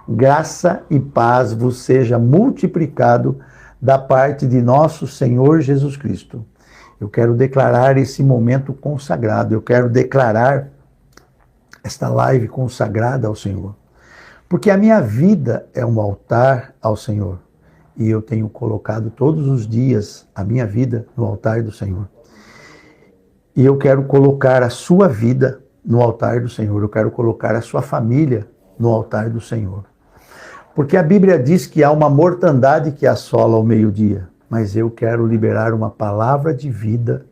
Graça e paz vos seja multiplicado da parte de nosso Senhor Jesus Cristo. Eu quero declarar esse momento consagrado, eu quero declarar esta live consagrada ao Senhor. Porque a minha vida é um altar ao Senhor. E eu tenho colocado todos os dias a minha vida no altar do Senhor. E eu quero colocar a sua vida no altar do Senhor. Eu quero colocar a sua família no altar do Senhor. Porque a Bíblia diz que há uma mortandade que assola ao meio-dia. Mas eu quero liberar uma palavra de vida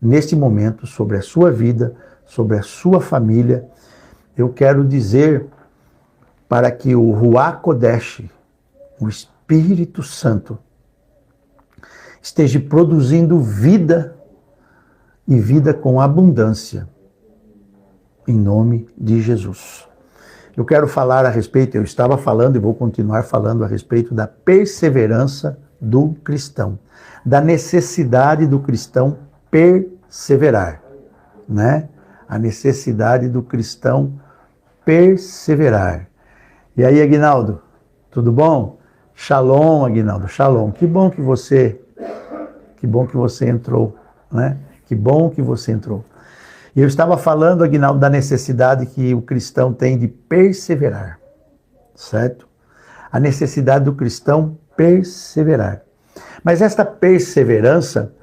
neste momento sobre a sua vida, sobre a sua família. Eu quero dizer para que o Ruach Kodesh, o Espírito Santo, esteja produzindo vida e vida com abundância, em nome de Jesus. Eu quero falar a respeito, eu estava falando e vou continuar falando a respeito da perseverança do cristão, da necessidade do cristão perseverar, né? A necessidade do cristão perseverar. E aí, Aguinaldo, tudo bom? Shalom, Aguinaldo, shalom. Que bom que você entrou, né? Que bom que você entrou. E eu estava falando, Aguinaldo, da necessidade que o cristão tem de perseverar, certo? A necessidade do cristão perseverar. Mas esta perseverança,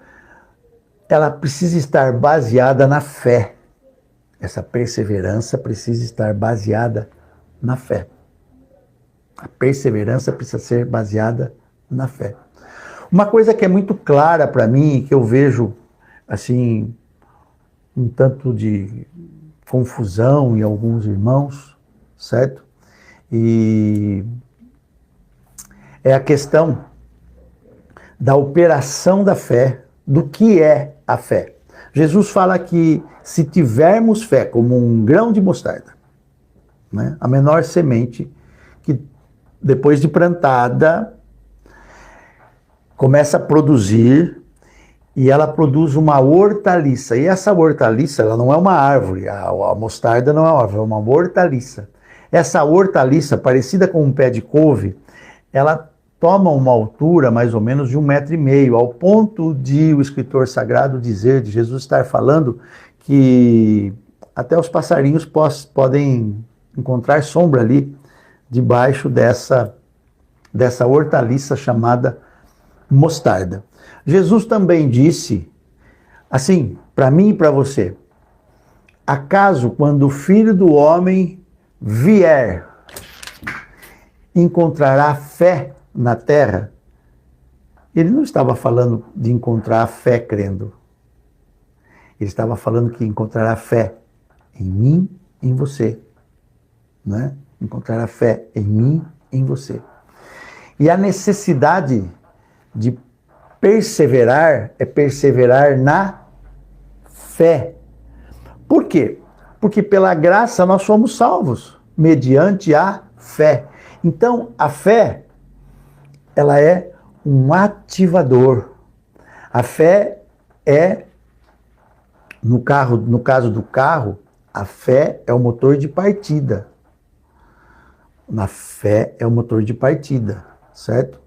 ela precisa estar baseada na fé. Essa perseverança precisa estar baseada na fé. A perseverança precisa ser baseada na fé. Uma coisa que é muito clara para mim, que eu vejo, assim, um tanto de confusão em alguns irmãos, certo? E é a questão da operação da fé, do que é a fé. Jesus fala que se tivermos fé como um grão de mostarda, né, a menor semente, que depois de plantada, começa a produzir, e ela produz uma hortaliça. E essa hortaliça, ela não é uma árvore, a mostarda não é uma árvore, é uma hortaliça. Essa hortaliça, parecida com um pé de couve, ela toma uma altura mais ou menos de 1,5 metro, ao ponto de o escritor sagrado dizer, de Jesus estar falando, que até os passarinhos podem encontrar sombra ali, debaixo dessa hortaliça chamada mostarda. Jesus também disse, assim, para mim e para você, acaso quando o Filho do Homem vier, encontrará fé na terra? Ele não estava falando de encontrar a fé crendo. Ele estava falando que encontrará fé em mim, em você, né? Encontrará fé em mim, em você. E a necessidade de perseverar é perseverar na fé. Por quê? Porque pela graça nós somos salvos, mediante a fé. Então, a fé, ela é um ativador. A fé é, no caso do carro, a fé é o motor de partida. Na fé é o motor de partida, certo?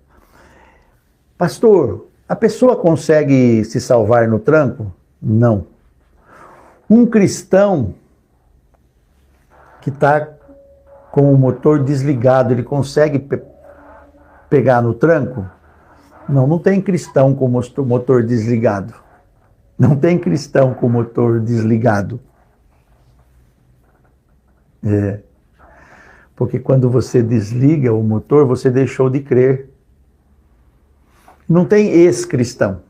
Pastor, a pessoa consegue se salvar no tranco? Não. Um cristão que está com o motor desligado, ele consegue pegar no tranco? Não, não tem cristão com o motor desligado. Não tem cristão com o motor desligado. Porque quando você desliga o motor, você deixou de crer. Não tem ex-cristão.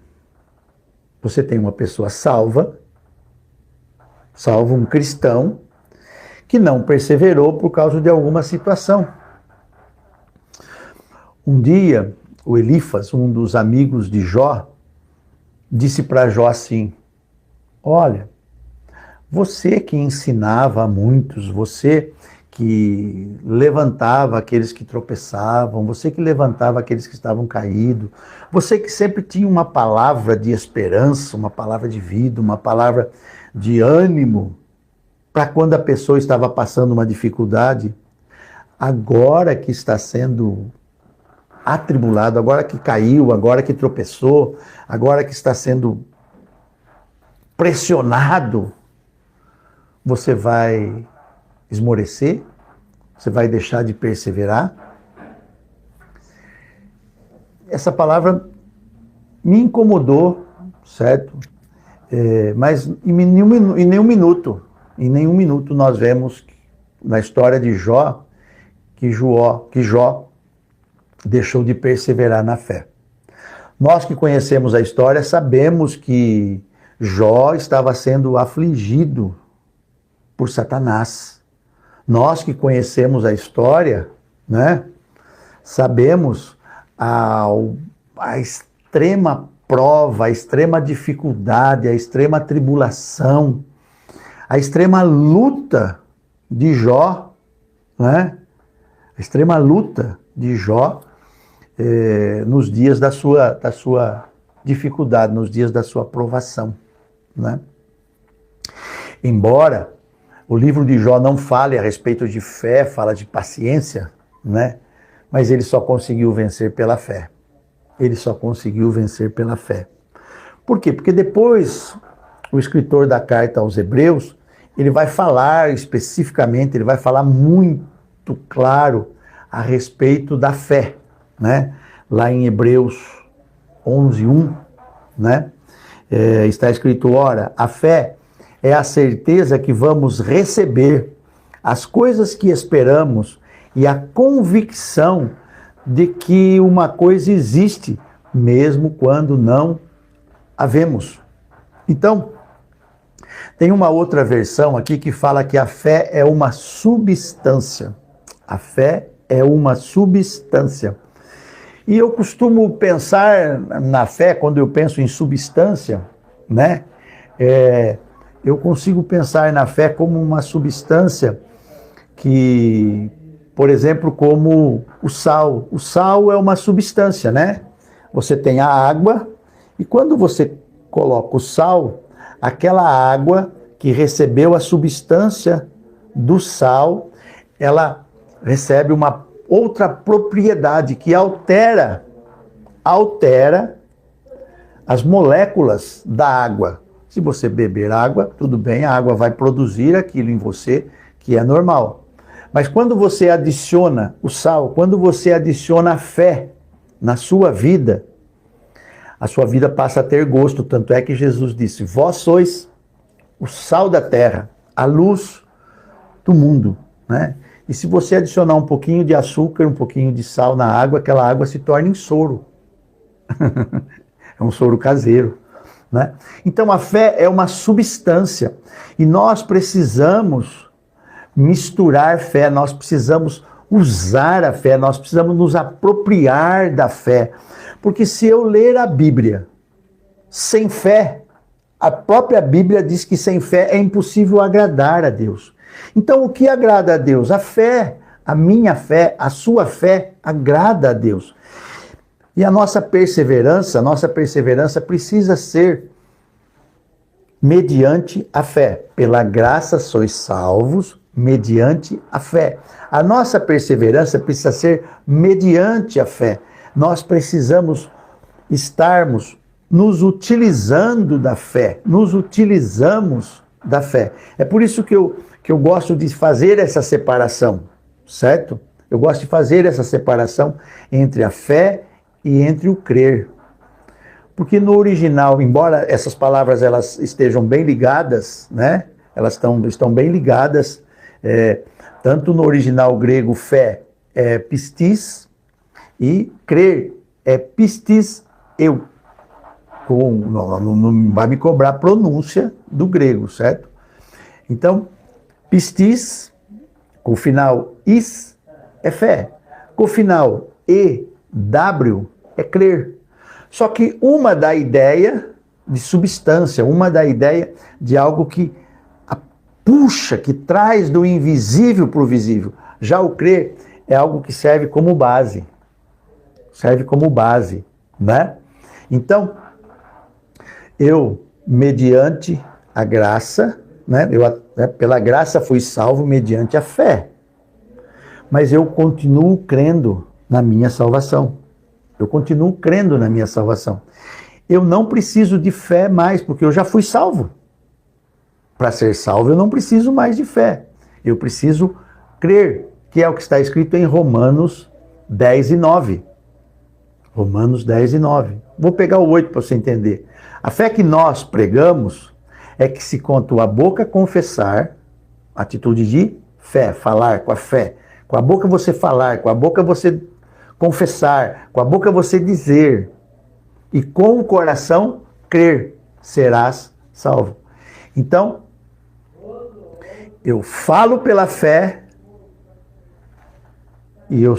Você tem uma pessoa salva, um cristão, que não perseverou por causa de alguma situação. Um dia, o Elifas, um dos amigos de Jó, disse para Jó assim, olha, você que ensinava a muitos, você que levantava aqueles que tropeçavam, você que levantava aqueles que estavam caídos, você que sempre tinha uma palavra de esperança, uma palavra de vida, uma palavra de ânimo, para quando a pessoa estava passando uma dificuldade, agora que está sendo atribulado, agora que caiu, agora que tropeçou, agora que está sendo pressionado, você vai esmorecer? Você vai deixar de perseverar? Essa palavra me incomodou, certo? Mas em nenhum minuto nós vemos na história de Jó que Jó deixou de perseverar na fé. Nós que conhecemos a história sabemos que Jó estava sendo afligido por Satanás. Nós que conhecemos a história, né, sabemos a extrema prova, a extrema dificuldade, a extrema tribulação, a extrema luta de Jó, né? A extrema luta de Jó nos dias da sua dificuldade, nos dias da sua provação, né? Embora o livro de Jó não fale a respeito de fé, fala de paciência, né? Mas ele só conseguiu vencer pela fé. Ele só conseguiu vencer pela fé. Por quê? Porque depois o escritor da carta aos Hebreus, ele vai falar especificamente, ele vai falar muito claro a respeito da fé, né? Lá em Hebreus 11:1, né? Está escrito: ora, a fé é a certeza que vamos receber as coisas que esperamos e a convicção de que uma coisa existe, mesmo quando não a vemos. Então, tem uma outra versão aqui que fala que a fé é uma substância. A fé é uma substância. E eu costumo pensar na fé, quando eu penso em substância, né? Eu consigo pensar na fé como uma substância que, por exemplo, como o sal. O sal é uma substância, né? Você tem a água e quando você coloca o sal, aquela água que recebeu a substância do sal, ela recebe uma outra propriedade que altera as moléculas da água. Se você beber água, tudo bem, a água vai produzir aquilo em você que é normal. Mas quando você adiciona o sal, quando você adiciona a fé na sua vida, a sua vida passa a ter gosto. Tanto é que Jesus disse: vós sois o sal da terra, a luz do mundo, né? E se você adicionar um pouquinho de açúcar, um pouquinho de sal na água, aquela água se torna em soro. É um soro caseiro, né? Então a fé é uma substância e nós precisamos misturar fé, nós precisamos usar a fé, nós precisamos nos apropriar da fé. Porque se eu ler a Bíblia sem fé, a própria Bíblia diz que sem fé é impossível agradar a Deus. Então o que agrada a Deus? A fé, a minha fé, a sua fé agrada a Deus. E a nossa perseverança precisa ser mediante a fé. Pela graça sois salvos, mediante a fé. A nossa perseverança precisa ser mediante a fé. Nós precisamos estarmos nos utilizando da fé. Nos utilizamos da fé. É por isso que eu gosto de fazer essa separação, certo? Eu gosto de fazer essa separação entre a fé e entre o crer. Porque no original, embora essas palavras elas estejam bem ligadas, né? Elas estão bem ligadas, tanto no original grego fé é pistis e crer é pistis eu. Não vai me cobrar a pronúncia do grego, certo? Então, pistis, com o final is, é fé. Com o final ew, é crer. Só que uma dá ideia de substância, uma dá ideia de algo que puxa, que traz do invisível para o visível. Já o crer é algo que serve como base. Serve como base, né? Então, eu, mediante a graça, né? Pela graça fui salvo mediante a fé. mas eu continuo crendo na minha salvação. Eu continuo crendo na minha salvação. Eu não preciso de fé mais, porque eu já fui salvo. Para ser salvo, eu não preciso mais de fé. Eu preciso crer, que é o que está escrito em Romanos 10 e 9. Romanos 10 e 9. Vou pegar o 8 para você entender. A fé que nós pregamos é que se com a tua boca confessar, atitude de fé, falar com a fé. Com a boca você falar, com a boca você confessar, com a boca você dizer, e com o coração crer, serás salvo. Então, eu falo pela fé e eu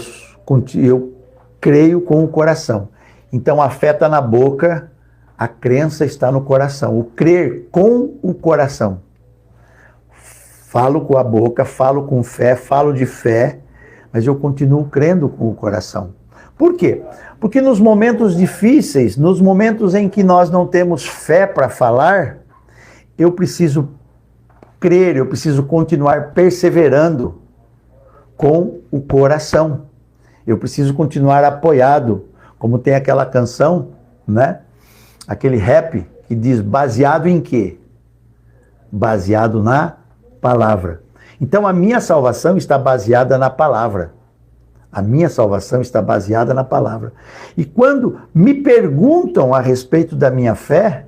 creio com o coração. Então a fé está na boca, a crença está no coração. O crer com o coração. Falo com a boca, falo com fé, falo de fé, mas eu continuo crendo com o coração. Por quê? Porque nos momentos difíceis, nos momentos em que nós não temos fé para falar, eu preciso crer, eu preciso continuar perseverando com o coração. Eu preciso continuar apoiado, como tem aquela canção, né? Aquele rap que diz baseado em quê? Baseado na palavra. Então a minha salvação está baseada na palavra. A minha salvação está baseada na palavra. E quando me perguntam a respeito da minha fé,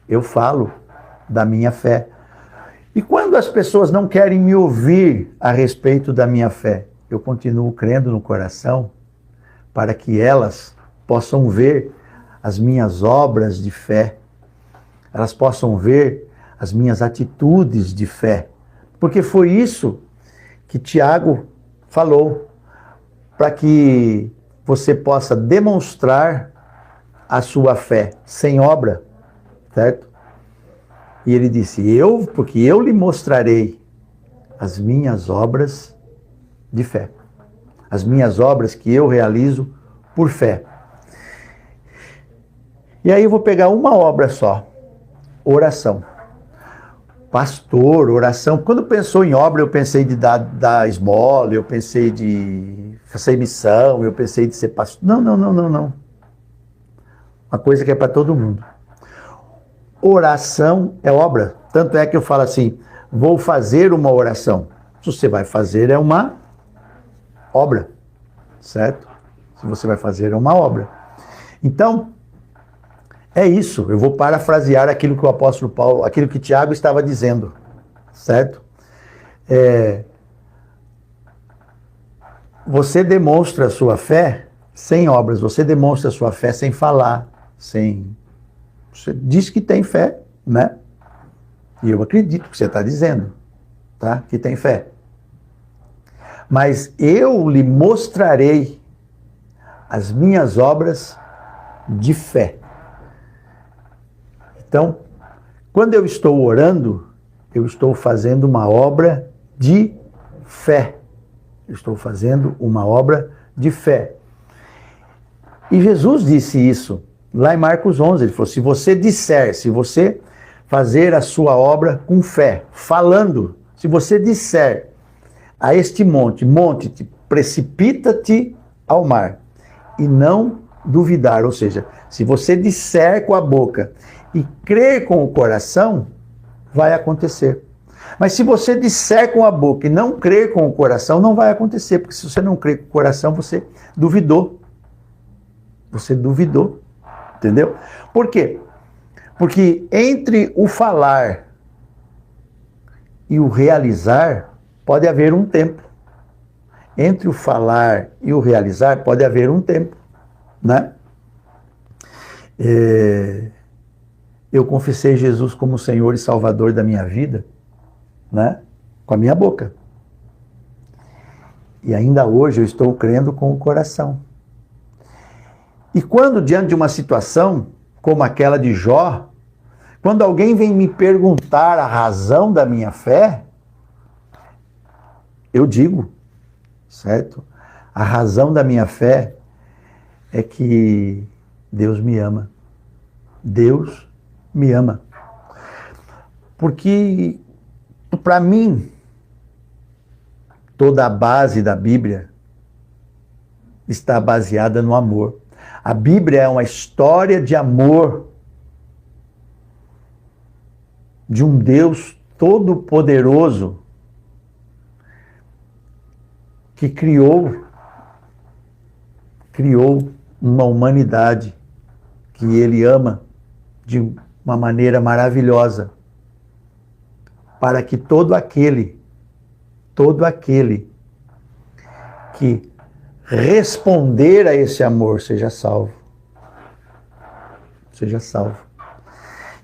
eu falo da minha fé. E quando as pessoas não querem me ouvir a respeito da minha fé, eu continuo crendo no coração para que elas possam ver as minhas obras de fé, elas possam ver as minhas atitudes de fé. Porque foi isso que Tiago falou, para que você possa demonstrar a sua fé sem obra, certo? E ele disse, porque eu lhe mostrarei as minhas obras de fé. As minhas obras que eu realizo por fé. E aí eu vou pegar uma obra só, oração. Pastor, oração. Quando pensou em obra, eu pensei de dar esmola, eu pensei de fazer missão, eu pensei de ser pastor. Não. Uma coisa que é para todo mundo. Oração é obra. Tanto é que eu falo assim, vou fazer uma oração. Se você vai fazer, é uma obra, certo? Se você vai fazer, é uma obra. Então, é isso. Eu vou parafrasear aquilo que o apóstolo Paulo, aquilo que Tiago estava dizendo, certo? Você demonstra a sua fé sem obras, você demonstra a sua fé sem falar, Você diz que tem fé, né? E eu acredito que você está dizendo, tá? Que tem fé. Mas eu lhe mostrarei as minhas obras de fé. Então, quando eu estou orando, eu estou fazendo uma obra de fé. Eu estou fazendo uma obra de fé. E Jesus disse isso lá em Marcos 11. Ele falou, se você fazer a sua obra com fé, falando, se você disser a este monte-te, precipita-te ao mar, e não duvidar, ou seja, se você disser com a boca e crer com o coração, vai acontecer. Mas se você disser com a boca e não crer com o coração, não vai acontecer, porque se você não crer com o coração, você duvidou. Você duvidou, entendeu? Por quê? Porque entre o falar e o realizar, pode haver um tempo. Entre o falar e o realizar, pode haver um tempo, né? Eu confessei Jesus como Senhor e Salvador da minha vida, né? Com a minha boca. E ainda hoje eu estou crendo com o coração. E quando diante de uma situação como aquela de Jó, quando alguém vem me perguntar a razão da minha fé, eu digo, certo? A razão da minha fé é que Deus me ama. Deus me ama. Porque Para mim, toda a base da Bíblia está baseada no amor. A Bíblia é uma história de amor de um Deus todo-poderoso que criou uma humanidade que Ele ama de uma maneira maravilhosa, para que todo aquele que responder a esse amor seja salvo. Seja salvo.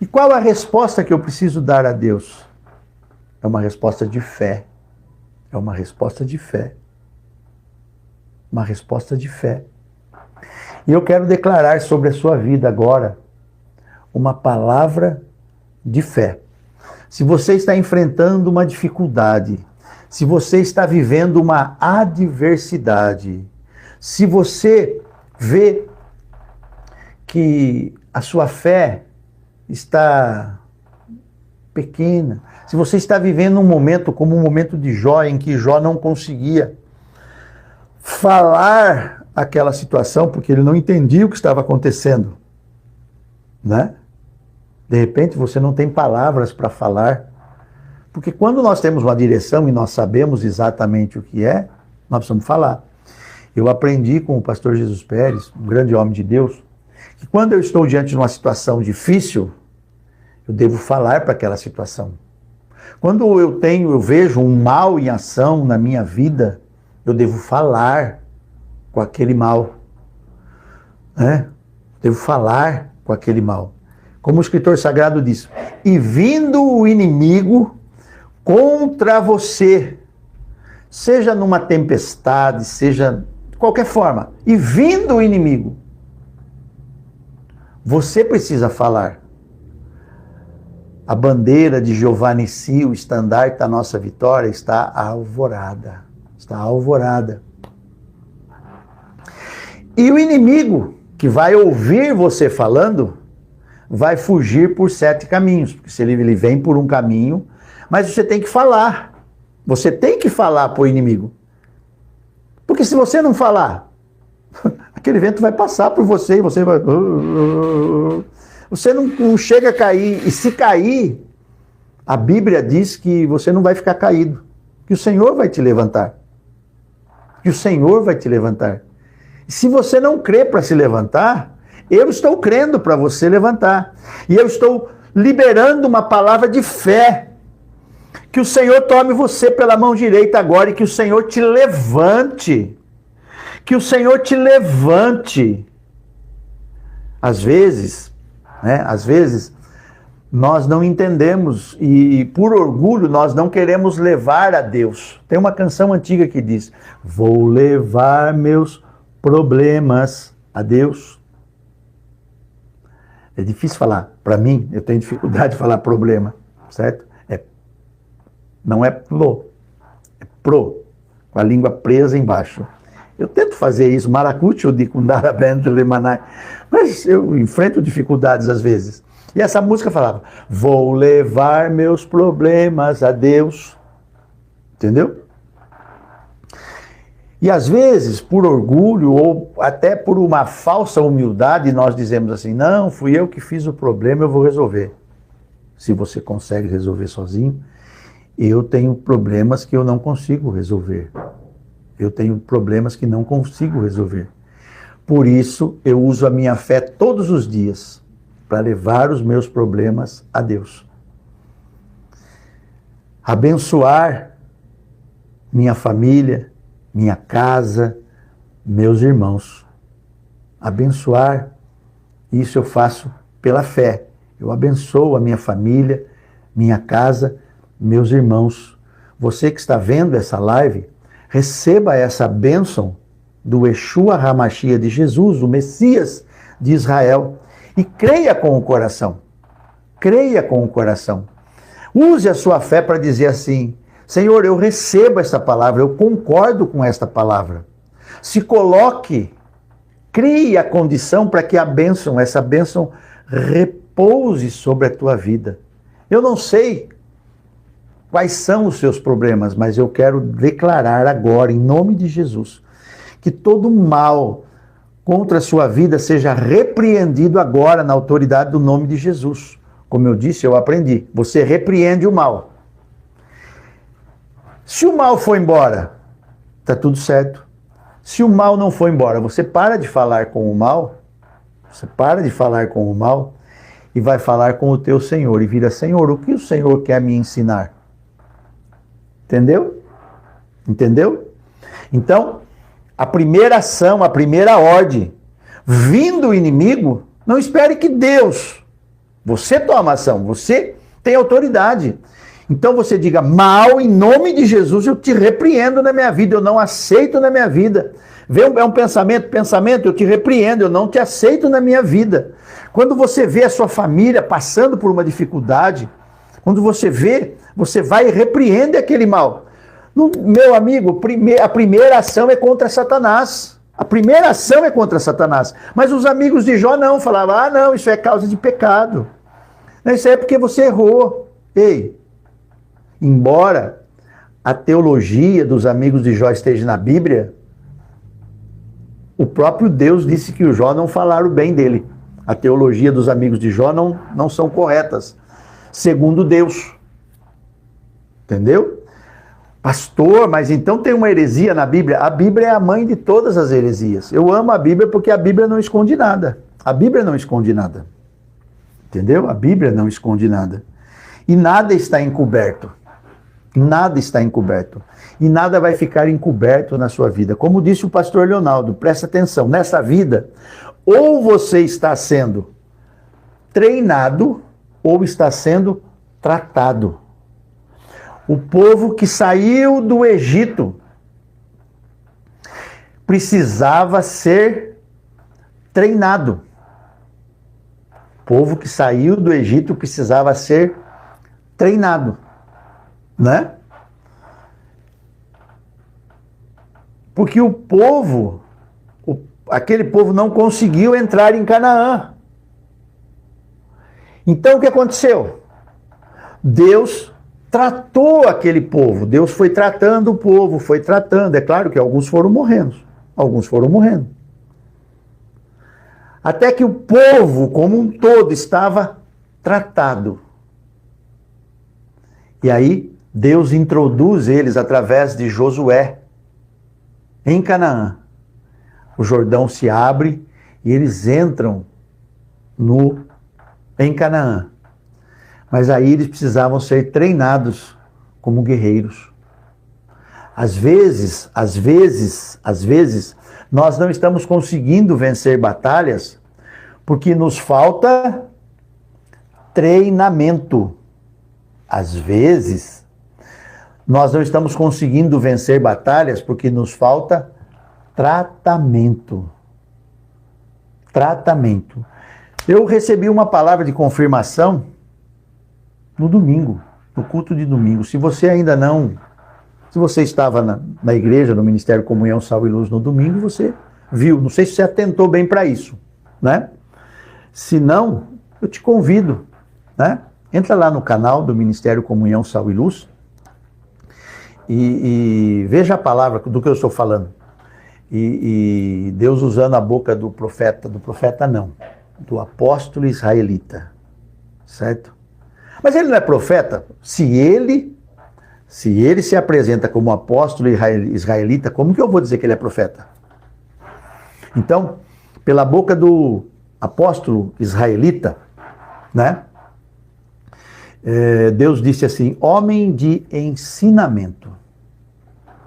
E qual a resposta que eu preciso dar a Deus? É uma resposta de fé. É uma resposta de fé. Uma resposta de fé. E eu quero declarar sobre a sua vida agora uma palavra de fé. Se você está enfrentando uma dificuldade, se você está vivendo uma adversidade, se você vê que a sua fé está pequena, se você está vivendo um momento como o momento de Jó, em que Jó não conseguia falar aquela situação, porque ele não entendia o que estava acontecendo, né? De repente você não tem palavras para falar, porque quando nós temos uma direção e nós sabemos exatamente o que é, nós precisamos falar. Eu aprendi com o pastor Jesus Pérez, um grande homem de Deus, que quando eu estou diante de uma situação difícil, eu devo falar para aquela situação. Quando eu vejo um mal em ação na minha vida, eu devo falar com aquele mal, né? Devo falar com aquele mal. Como o escritor sagrado diz, e vindo o inimigo contra você, seja numa tempestade, seja de qualquer forma, e vindo o inimigo, você precisa falar. A bandeira de Jeová Nissi, o estandarte da nossa vitória, está alvorada. Está alvorada. E o inimigo, que vai ouvir você falando, vai fugir por 7 caminhos. Porque se ele vem por um caminho, mas você tem que falar. Você tem que falar para o inimigo. Porque se você não falar, aquele vento vai passar por você e você vai... Você não chega a cair. E se cair, a Bíblia diz que você não vai ficar caído. Que o Senhor vai te levantar. Que o Senhor vai te levantar. E se você não crê para se levantar, eu estou crendo para você levantar. E eu estou liberando uma palavra de fé. Que o Senhor tome você pela mão direita agora e que o Senhor te levante. Que o Senhor te levante. Às vezes, nós não entendemos e por orgulho nós não queremos levar a Deus. Tem uma canção antiga que diz, vou levar meus problemas a Deus. É difícil falar, para mim, eu tenho dificuldade de falar problema, certo? Não é pro, é pro, com a língua presa embaixo. Eu tento fazer isso, maracucho de kundara bento lemanai, mas eu enfrento dificuldades às vezes. E essa música falava, vou levar meus problemas a Deus. Entendeu? E às vezes, por orgulho ou até por uma falsa humildade, nós dizemos assim, não, fui eu que fiz o problema, eu vou resolver. Se você consegue resolver sozinho, eu tenho problemas que eu não consigo resolver. Eu tenho problemas que não consigo resolver. Por isso, eu uso a minha fé todos os dias para levar os meus problemas a Deus. Abençoar minha família, minha casa, meus irmãos. Abençoar, isso eu faço pela fé. Eu abençoo a minha família, minha casa, meus irmãos. Você que está vendo essa live, receba essa bênção do Yeshua HaMashiach de Jesus, o Messias de Israel, e creia com o coração. Creia com o coração. Use a sua fé para dizer assim, Senhor, eu recebo esta palavra, eu concordo com esta palavra. Se coloque, crie a condição para que essa bênção repouse sobre a tua vida. Eu não sei quais são os seus problemas, mas eu quero declarar agora, em nome de Jesus, que todo mal contra a sua vida seja repreendido agora na autoridade do nome de Jesus. Como eu disse, eu aprendi. Você repreende o mal. Se o mal for embora, está tudo certo. Se o mal não for embora, você para de falar com o mal, você para de falar com o mal e vai falar com o teu Senhor. E vira: Senhor, o que o Senhor quer me ensinar? Entendeu? Entendeu? Então, a primeira ação, a primeira ordem, vindo o inimigo, não espere que Deus, você toma ação, você tem autoridade. Então você diga: mal, em nome de Jesus, eu te repreendo na minha vida, eu não aceito na minha vida. É um pensamento, eu te repreendo, eu não te aceito na minha vida. Quando você vê a sua família passando por uma dificuldade, quando você vê, você vai e repreende aquele mal. Meu amigo, a primeira ação é contra Satanás. A primeira ação é contra Satanás. Mas os amigos de Jó não, falavam: ah, não, isso é causa de pecado. Isso é porque você errou. Ei, embora a teologia dos amigos de Jó esteja na Bíblia, o próprio Deus disse que o Jó não falaram bem dele. A teologia dos amigos de Jó não são corretas, segundo Deus. Entendeu? Pastor, mas então tem uma heresia na Bíblia? A Bíblia é a mãe de todas as heresias. Eu amo a Bíblia porque a Bíblia não esconde nada. A Bíblia não esconde nada. Entendeu? A Bíblia não esconde nada. E nada está encoberto. Nada está encoberto. E nada vai ficar encoberto na sua vida. Como disse o pastor Leonardo, presta atenção, nessa vida, ou você está sendo treinado, ou está sendo tratado. O povo que saiu do Egito precisava ser treinado. O povo que saiu do Egito precisava ser treinado, né? Porque o povo, aquele povo não conseguiu entrar em Canaã. Então o que aconteceu? Deus tratou aquele povo, Deus foi tratando o povo, foi tratando. É claro que alguns foram morrendo, até que o povo como um todo estava tratado. E aí Deus introduz eles através de Josué em Canaã. O Jordão se abre e eles entram em Canaã. Mas aí eles precisavam ser treinados como guerreiros. Às vezes, nós não estamos conseguindo vencer batalhas porque nos falta treinamento. Às vezes, nós não estamos conseguindo vencer batalhas porque nos falta tratamento. Tratamento. Eu recebi uma palavra de confirmação no domingo, no culto de domingo. Se você ainda não... Se você estava na igreja, no Ministério Comunhão, Sal e Luz no domingo, você viu. Não sei se você atentou bem para isso, né? Se não, eu te convido, né? Entra lá no canal do Ministério Comunhão, Sal e Luz e veja a palavra do que eu estou falando. E Deus usando a boca do profeta não, do apóstolo israelita, certo? Mas ele não é profeta? Se ele se apresenta como apóstolo israelita, como que eu vou dizer que ele é profeta? Então, pela boca do apóstolo israelita, né? Deus disse assim: homem de ensinamento.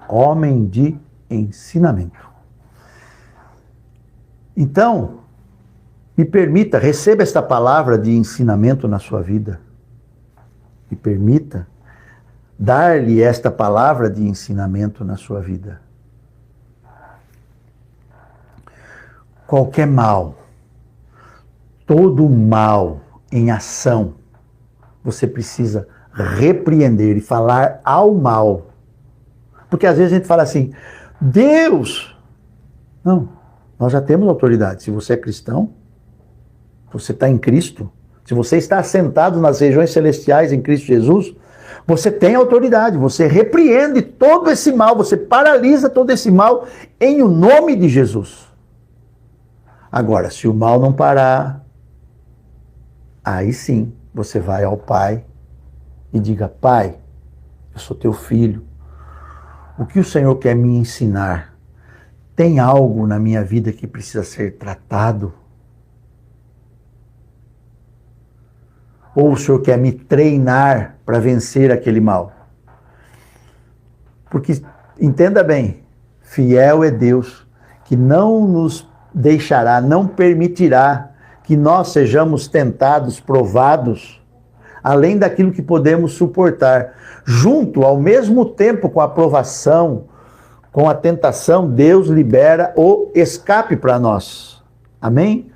Homem de ensinamento. Então, me permita, receba esta palavra de ensinamento na sua vida. Me permita dar-lhe esta palavra de ensinamento na sua vida. Qualquer mal, todo mal em ação, você precisa repreender e falar ao mal. Porque às vezes a gente fala assim: Deus... Não, nós já temos autoridade. Se você é cristão, você está em Cristo, se você está assentado nas regiões celestiais em Cristo Jesus, Você tem autoridade, você repreende todo esse mal, você paralisa todo esse mal em o nome de Jesus. Agora, se o mal não parar, aí sim, você vai ao Pai e diga: Pai, eu sou teu filho. O que o Senhor quer me ensinar? Tem algo na minha vida que precisa ser tratado? Ou o Senhor quer me treinar para vencer aquele mal? Porque, entenda bem, fiel é Deus, que não nos deixará, não permitirá que nós sejamos tentados, provados, além daquilo que podemos suportar. Junto, ao mesmo tempo com a provação, com a tentação, Deus libera o escape para nós. Amém?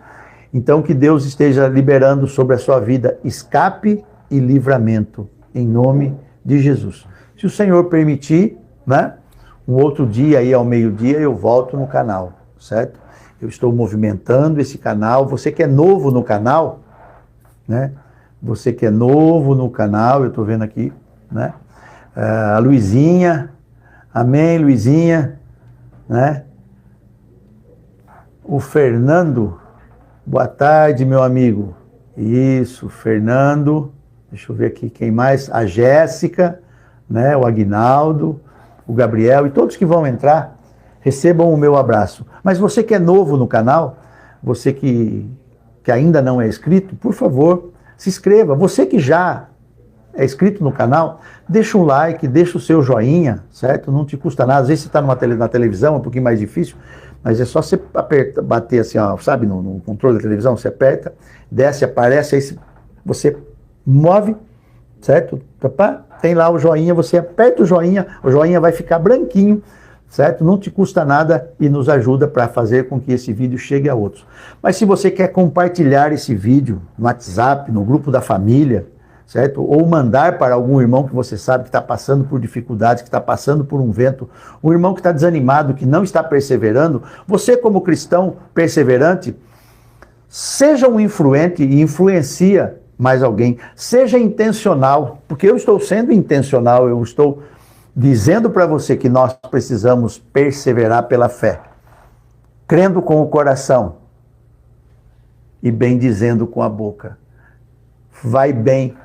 Então que Deus esteja liberando sobre a sua vida escape e livramento, em nome de Jesus. Se o Senhor permitir, né, um outro dia aí ao meio-dia eu volto no canal, certo? Eu estou movimentando esse canal. Você que é novo no canal, né? Você que é novo no canal, eu estou vendo aqui, né? A Luizinha, amém, Luizinha, né? O Fernando, boa tarde, meu amigo. Isso, Fernando, deixa eu ver aqui quem mais, a Jéssica, né? O Aguinaldo, o Gabriel e todos que vão entrar, recebam o meu abraço. Mas você que é novo no canal, você que ainda não é inscrito, por favor, se inscreva. Você que já é inscrito no canal, deixa um like, deixa o seu joinha, certo? Não te custa nada. Às vezes você está na televisão, é um pouquinho mais difícil, mas é só você bater assim, ó, sabe, no controle da televisão, você aperta, desce, aparece, aí você move, certo? Tem lá o joinha, você aperta o joinha vai ficar branquinho, certo? Não te custa nada e nos ajuda para fazer com que esse vídeo chegue a outros. Mas se você quer compartilhar esse vídeo no WhatsApp, no grupo da família, certo? Ou mandar para algum irmão que você sabe que está passando por dificuldades, que está passando por um vento, um irmão que está desanimado, que não está perseverando, você como cristão perseverante, seja um influente e influencia mais alguém. Seja intencional, porque eu estou sendo intencional, eu estou dizendo para você que nós precisamos perseverar pela fé, crendo com o coração e bendizendo com a boca. Vai bem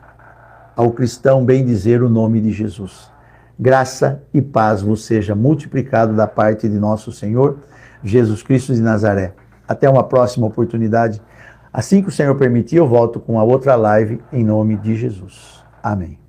ao cristão bendizer o nome de Jesus. Graça e paz vos seja multiplicado da parte de nosso Senhor Jesus Cristo de Nazaré. Até uma próxima oportunidade. Assim que o Senhor permitir, eu volto com a outra live em nome de Jesus. Amém.